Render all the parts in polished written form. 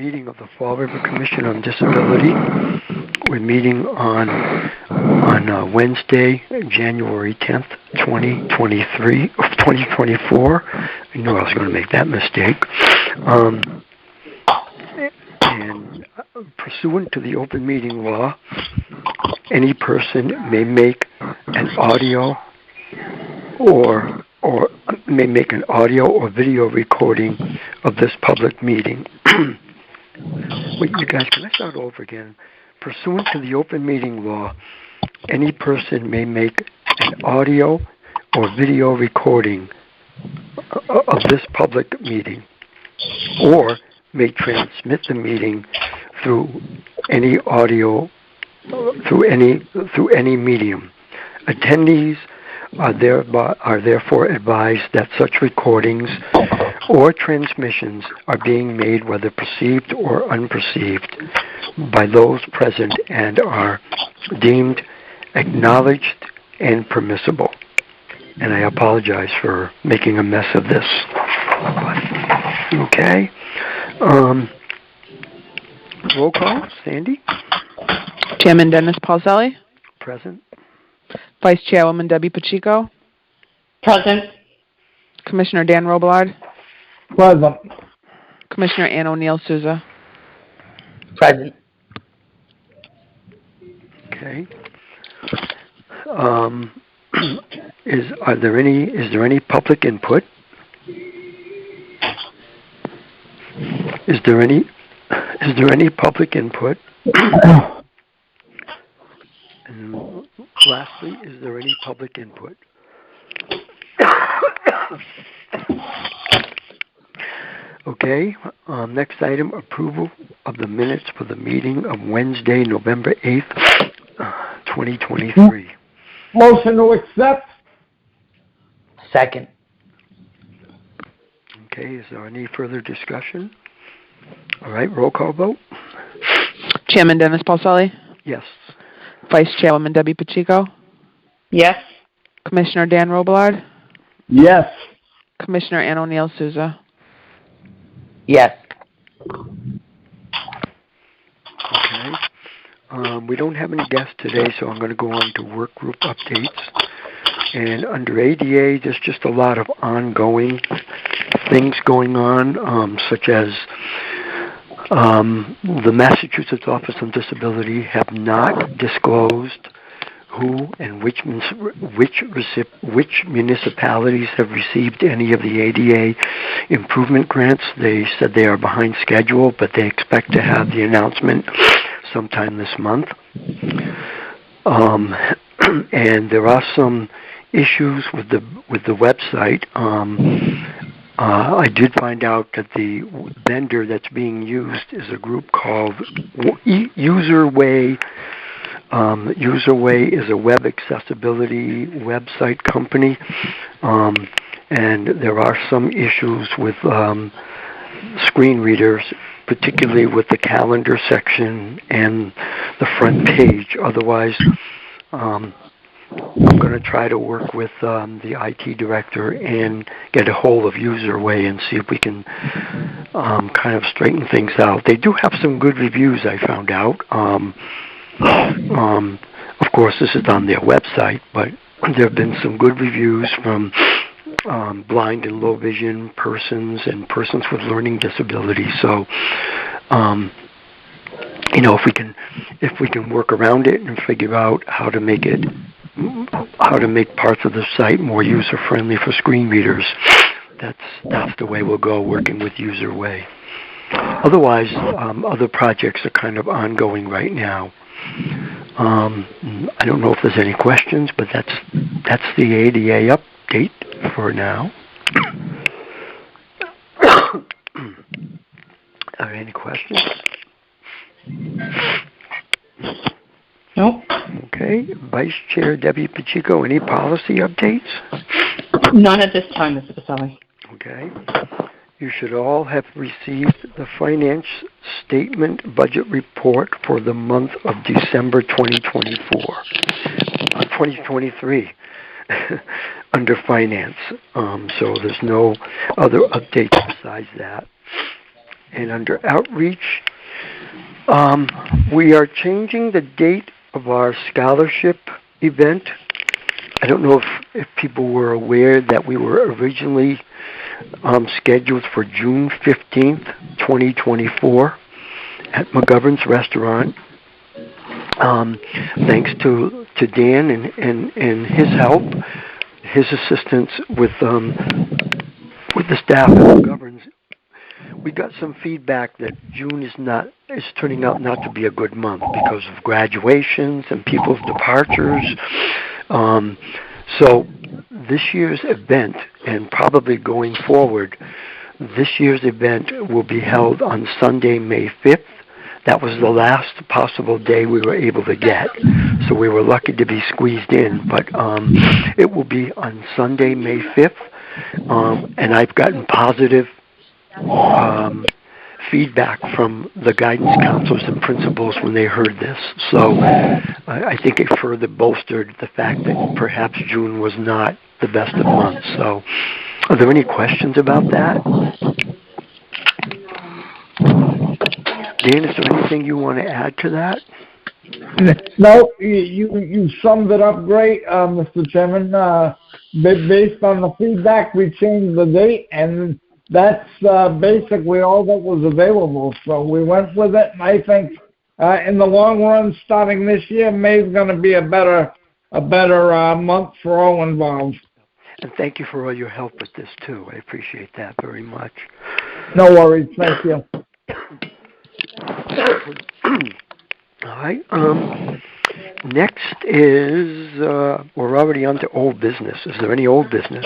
meeting of the Fall River Commission on Disability. We're meeting on Wednesday, January 10th, 2024. I knew I was going to make that mistake. And pursuant to the open meeting law, any person may make an audio or video recording of this public meeting. Wait, you guys, can I start over again? Pursuant to the open meeting law, any person may make an audio or video recording of this public meeting, or may transmit the meeting through any medium. Attendees are therefore advised that such recordings or transmissions are being made, whether perceived or unperceived, by those present and are deemed acknowledged and permissible. And I apologize for making a mess of this. Okay. Roll call, Sandy? Chairman Dennis Paulselli. Present. Vice Chairwoman Debbie Pacheco. Present. Commissioner Dan Robillard. Present. Commissioner Ann O'Neill Souza. Present. Okay. Is there any public input? Is there any public input? And lastly, is there any public input? Okay. Next item: approval of the minutes for the meeting of Wednesday, November 8th, 2023. Motion to accept. Second. Okay. Is there any further discussion? All right. Roll call vote. Chairman Dennis Paulselli. Yes. Vice Chairwoman Debbie Pacheco. Yes. Commissioner Dan Robillard. Yes. Commissioner Ann O'Neill Souza. Yes. Okay. We don't have any guests today, so I'm going to go on to work group updates. And under ADA, there's just a lot of ongoing things going on, such as the Massachusetts Office on Disability have not disclosed who and which municipalities have received any of the ADA improvement grants. They said they are behind schedule, but they expect to have the announcement sometime this month. And there are some issues with the website. I did find out that the vendor that's being used is a group called Userway. Userway is a web accessibility website company, and there are some issues with screen readers, particularly with the calendar section and the front page. Otherwise, I'm going to try to work with the IT director and get a hold of Userway and see if we can kind of straighten things out. They do have some good reviews, I found out. Of course, this is on their website, but there have been some good reviews from blind and low vision persons and persons with learning disabilities. So, if we can work around it and figure out how to make parts of the site more user friendly for screen readers, that's the way we'll go, working with Userway. Otherwise, other projects are kind of ongoing right now. I don't know if there's any questions, but that's the ADA update for now. Are there any questions? Nope. Okay. Vice Chair Debbie Pacheco, any policy updates? None at this time, Mr. Pacelli. Okay. You should all have received the finance statement budget report for the month of December 2023 under finance. So there's no other updates besides that. And under outreach, we are changing the date of our scholarship event. I don't know if people were aware that we were originally scheduled for June 15th, 2024 at McGovern's Restaurant. Thanks to Dan and his help, his assistance with the staff at McGovern's, we got some feedback that June is turning out not to be a good month because of graduations and people's departures. So this year's event, and probably going forward, this year's event will be held on Sunday, May 5th. That was the last possible day we were able to get, so we were lucky to be squeezed in. But it will be on Sunday, May 5th, and I've gotten positive feedback from the guidance counselors and principals when they heard this. So I think it further bolstered the fact that perhaps June was not the best of months. So are there any questions about that? Dan, is there anything you want to add to that? No, you summed it up great, Mr. Chairman. Based on the feedback, we changed the date, and that's basically all that was available. So we went with it, and I think in the long run, starting this year, May is going to be a better month for all involved. And thank you for all your help with this, too. I appreciate that very much. No worries. Thank you. All right. Next is, we're already on to old business. Is there any old business?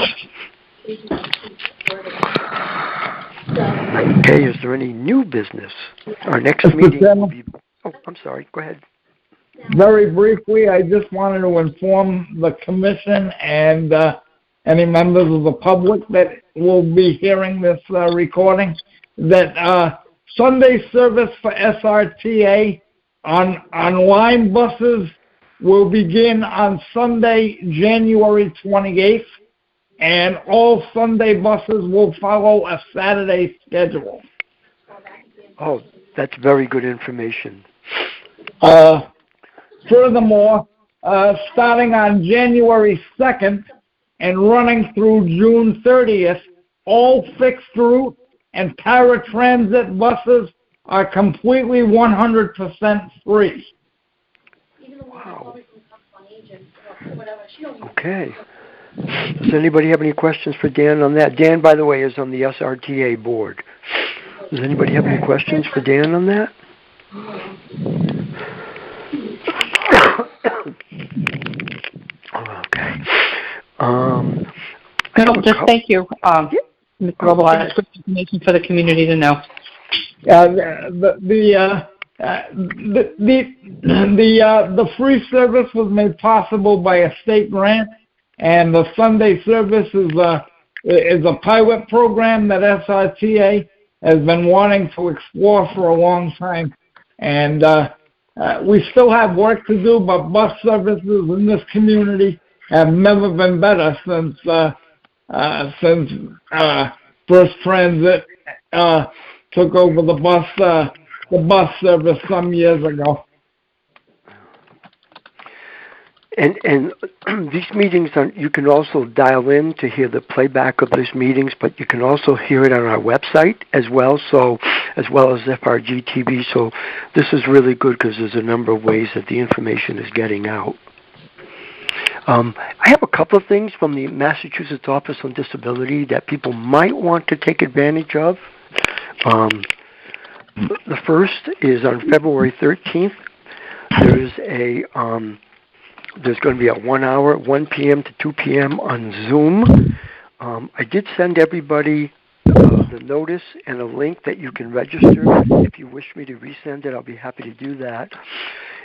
Okay, is there any new business? Our next meeting will be... Oh, I'm sorry. Go ahead. Very briefly, I just wanted to inform the commission and any members of the public that will be hearing this recording that Sunday service for SRTA on line buses will begin on Sunday, January 28th, and all Sunday buses will follow a Saturday schedule. Oh, that's very good information. Furthermore, starting on January 2nd and running through June 30th, all fixed route and paratransit buses are completely 100% free. Wow. Okay. Does anybody have any questions for Dan on that? Dan, by the way, is on the SRTA board. Does anybody have any questions for Dan on that? Okay. No, just thank you, Mr. Robillard. It's good information for the community to know. The free service was made possible by a state grant, and the Sunday service is a pilot program that SRTA has been wanting to explore for a long time. And we still have work to do, but bus services in this community have never been better since First Transit took over the bus service some years ago. And these meetings, you can also dial in to hear the playback of these meetings, but you can also hear it on our website as well, as well as FRG TV. So this is really good because there's a number of ways that the information is getting out. I have a couple of things from the Massachusetts Office on Disability that people might want to take advantage of. The first is on February 13th. There's going to be a 1 hour, 1 p.m. to 2 p.m. on Zoom. I did send everybody the notice and a link that you can register. If you wish me to resend it, I'll be happy to do that.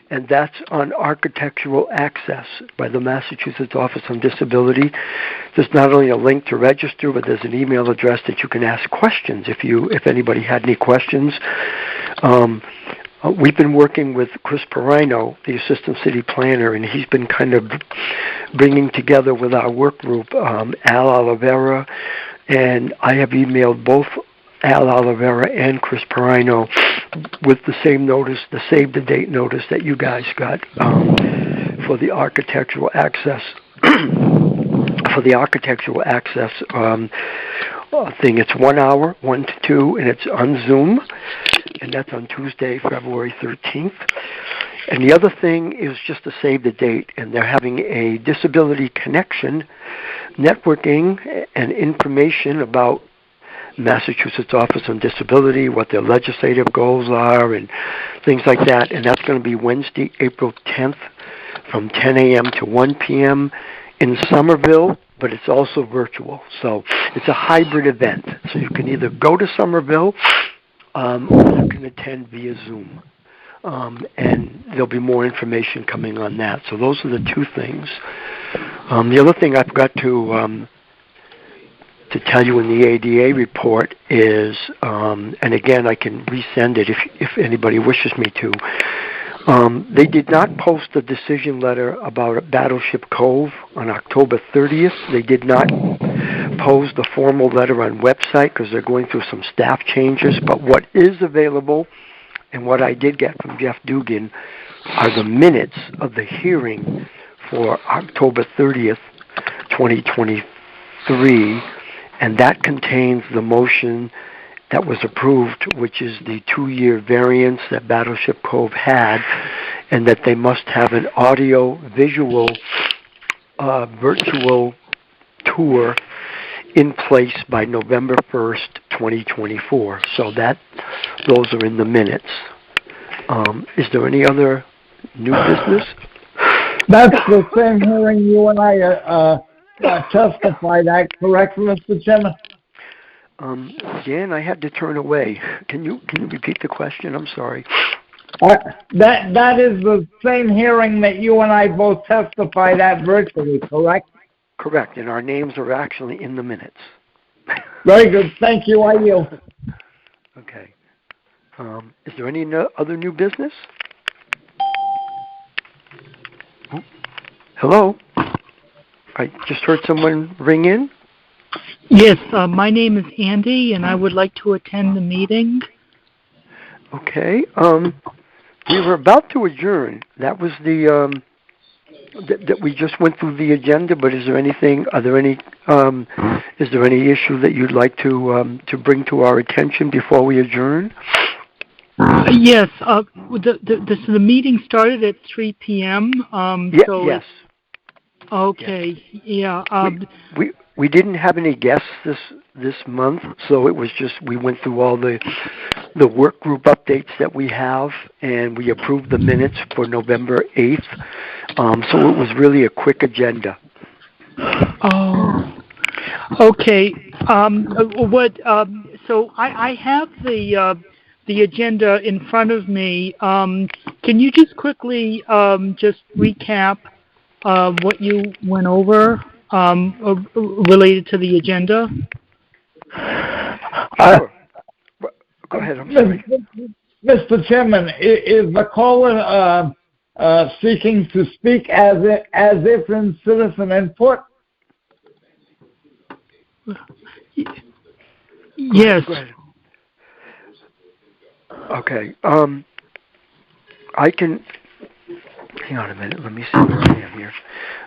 And that's on Architectural Access by the Massachusetts Office on Disability. There's not only a link to register, but there's an email address that you can ask questions if anybody had any questions. We've been working with Chris Perino, the Assistant City Planner, and he's been kind of bringing together with our work group, Al Oliveira, and I have emailed both Al Oliveira and Chris Perino with the same notice, the save the date notice that you guys got for the architectural access. For the architectural access thing, it's 1 hour, 1 to 2, and it's on Zoom, and that's on Tuesday, February 13th. And the other thing is just to save the date, and they're having a disability connection, networking, and information about Massachusetts Office on Disability, what their legislative goals are, and things like that. And that's going to be Wednesday, April 10th, from 10 a.m. to 1 p.m. in Somerville, but it's also virtual. So it's a hybrid event. So you can either go to Somerville or you can attend via Zoom. And there'll be more information coming on that. So those are the two things. The other thing I've got to tell you in the ADA report is, and again I can resend it if anybody wishes me to, they did not post a decision letter about Battleship Cove on October 30th. They did not post the formal letter on website because they're going through some staff changes, but what is available and what I did get from Jeff Dugan are the minutes of the hearing for October 30th, 2023, and that contains the motion that was approved, which is the 2-year variance that Battleship Cove had, and that they must have an audio-visual virtual tour in place by November 1st, 2024. So those are in the minutes. Is there any other new business? That's the same hearing you and I testified at, correct, Mr. Chairman? Dan, I had to turn away. Can you repeat the question? I'm sorry. That is the same hearing that you and I both testified at virtually, correct? Correct, and our names are actually in the minutes. Very good. Thank you. I yield. Okay. Is there any other new business? Oh, hello? I just heard someone ring in. Yes, my name is Andy, and I would like to attend the meeting. Okay. We were about to adjourn. That was the that we just went through the agenda. But is there anything? Is there any issue that you'd like to bring to our attention before we adjourn? Yes. The meeting started at 3 p.m. Yes. Okay. Yes. Yeah. We didn't have any guests this month, so it was just we went through all the work group updates that we have, and we approved the minutes for November 8th. So it was really a quick agenda. Oh. Okay. So I have the agenda in front of me. Can you just quickly just recap what you went over related to the agenda? Sure. Go ahead. I'm sorry. Mr. Chairman, is the caller seeking to speak as if in citizen input? Yes. Go ahead. Okay. I can. Hang on a minute. Let me see where I am here.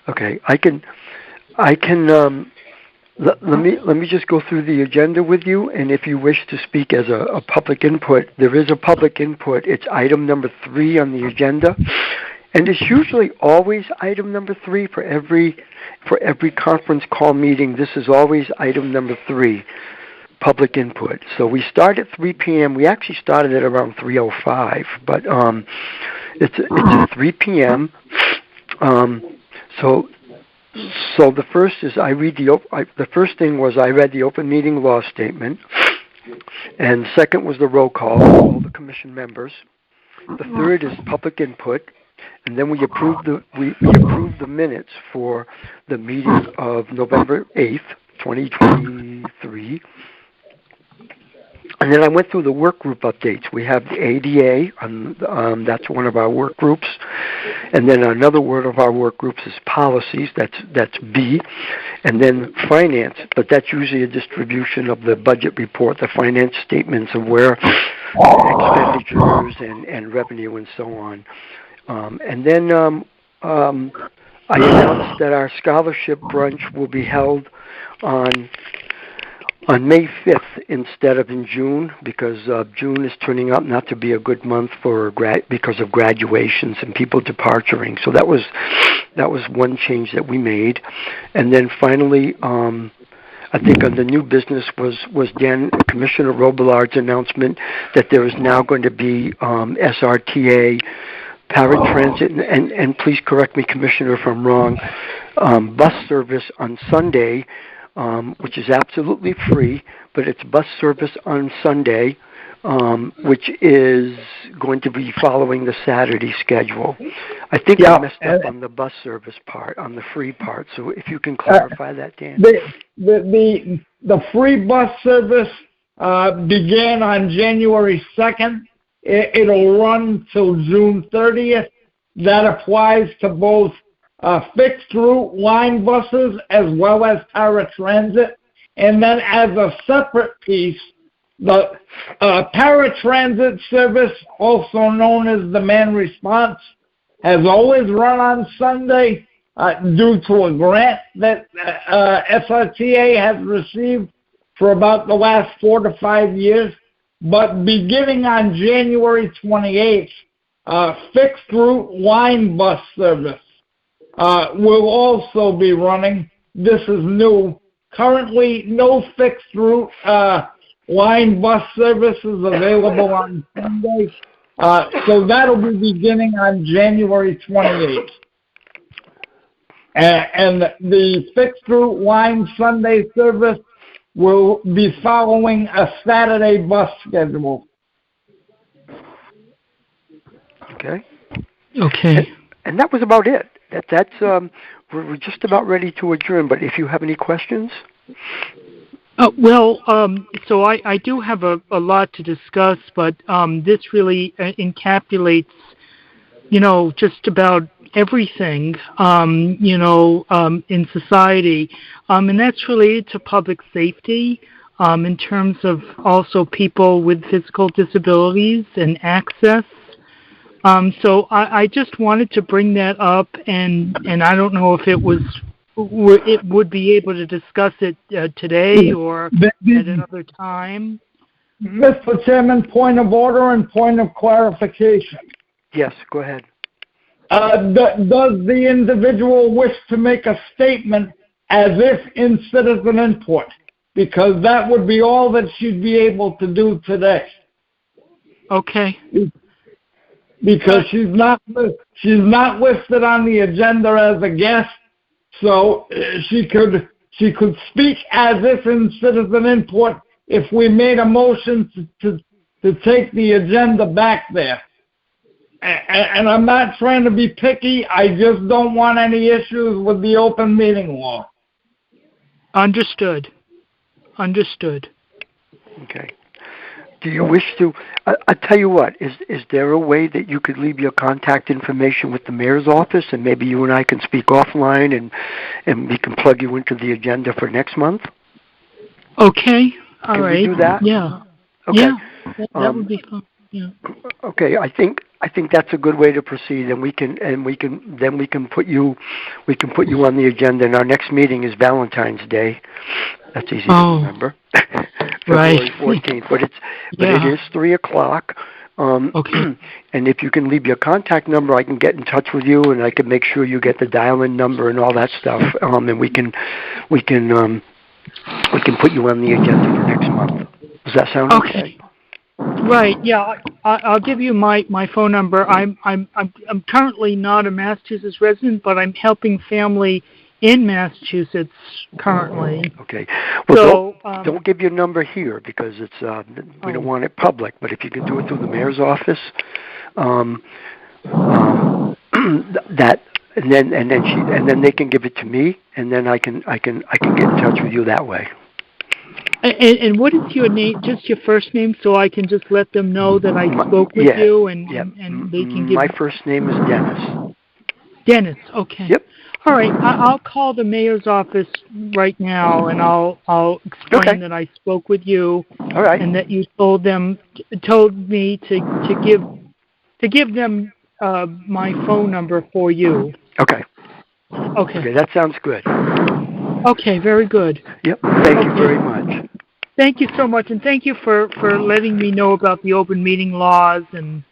Okay. I can. Let me just go through the agenda with you, and if you wish to speak as a public input, there is a public input. It's item number 3 on the agenda, and it's usually always item number 3 for every conference call meeting. This is always item number 3, public input. So we start at 3 p.m. We actually started at around 3:05, but it's at 3 p.m. So the first is the first thing was I read the open meeting law statement, and second was the roll call of all the commission members. The third is public input, and then we approved the minutes for the meeting of November 8th, 2023. And then I went through the work group updates. We have the ADA, that's one of our work groups, And then another word of our work groups is policies. That's B. And then finance, but that's usually a distribution of the budget report, the finance statements of where expenditures and revenue and so on. And then I announced that our scholarship brunch will be held on May 5th instead of in June, because June is turning out not to be a good month for because of graduations and people departuring. So that was one change that we made. And then finally, I think on the new business was Commissioner Robilard's announcement that there is now going to be SRTA paratransit, and please correct me, Commissioner, if I'm wrong, bus service on Sunday, which is absolutely free, but it's bus service on Sunday, which is going to be following the Saturday schedule. I think I messed up on the bus service part, on the free part, so if you can clarify that, Dan. The free bus service began on January 2nd. It'll run till June 30th. That applies to both fixed route line buses as well as paratransit. And then as a separate piece, the paratransit service, also known as demand response, has always run on Sunday due to a grant that SRTA has received for about the last 4 to 5 years. But beginning on January 28th, fixed route line bus service will also be running. This is new. Currently, no fixed route line bus service is available on Sunday. So that'll be beginning on January 28th. And the fixed route line Sunday service will be following a Saturday bus schedule. Okay. Okay. And that was about it. That's we're just about ready to adjourn. But if you have any questions. So I do have a lot to discuss, but this really encapsulates, just about everything, in society, and that's related to public safety, in terms of also people with physical disabilities and access. So I just wanted to bring that up, and I don't know if it would be able to discuss it today or at another time. Mr. Chairman, point of order and point of clarification. Yes, go ahead. Does the individual wish to make a statement as if in citizen input? Because that would be all that she'd be able to do today. Okay. Because she's not listed on the agenda as a guest, so she could speak as if in citizen input if we made a motion to take the agenda back there. And I'm not trying to be picky. I just don't want any issues with the open meeting law. Understood. Okay. Do you wish to? I tell you what. Is there a way that you could leave your contact information with the mayor's office, and maybe you and I can speak offline, and we can plug you into the agenda for next month? Okay. All can right. we do that? Yeah. Okay. Yeah. That would be fun. Yeah. Okay. I think that's a good way to proceed, and we can put you on the agenda. And our next meeting is Valentine's Day. That's easy to remember. February 14th, but it is 3:00. Okay. And if you can leave your contact number, I can get in touch with you, and I can make sure you get the dial-in number and all that stuff. And we can put you on the agenda for next month. Does that sound okay? Right. Yeah. I'll give you my phone number. I'm currently not a Massachusetts resident, but I'm helping family in Massachusetts currently. Okay. Well, don't give your number here because it's we don't want it public. But if you can do it through the mayor's office, that and then they can give it to me, and then I can get in touch with you that way. And what is your name? Just your first name, so I can just let them know that I spoke with you, and they can give. My first name is Dennis. Dennis, okay. Yep. All right, I'll call the mayor's office right now, and I'll explain Okay. that I spoke with you All right. and that you told me to give them my phone number for you. Okay. Okay. Okay, that sounds good. Okay, very good. Yep. Thank you Okay. very much. Thank you so much, and thank you for letting me know about the open meeting laws and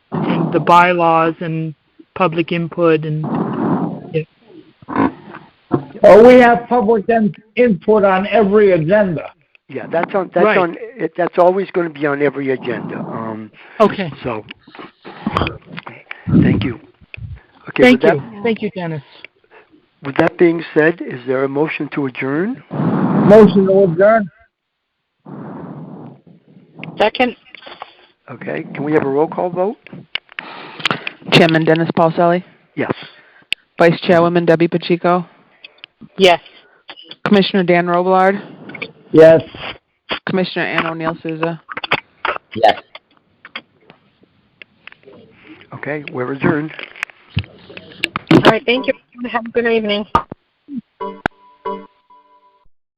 the bylaws and public input and. Well, we have public input on every agenda. Yeah, that's Right. on. That's always going to be on every agenda. Okay. So, thank you. Okay. Thank you. Thank you, Dennis. With that being said, is there a motion to adjourn? Motion to adjourn. Second? Okay. Can we have a roll call vote? Chairman Dennis Paulselli, Yes. Vice Chairwoman Debbie Pacheco, Yes. Commissioner Dan Robillard, Yes. Commissioner Ann O'Neill Souza. Yes. Okay. We're adjourned. All right, thank you. Have a good evening.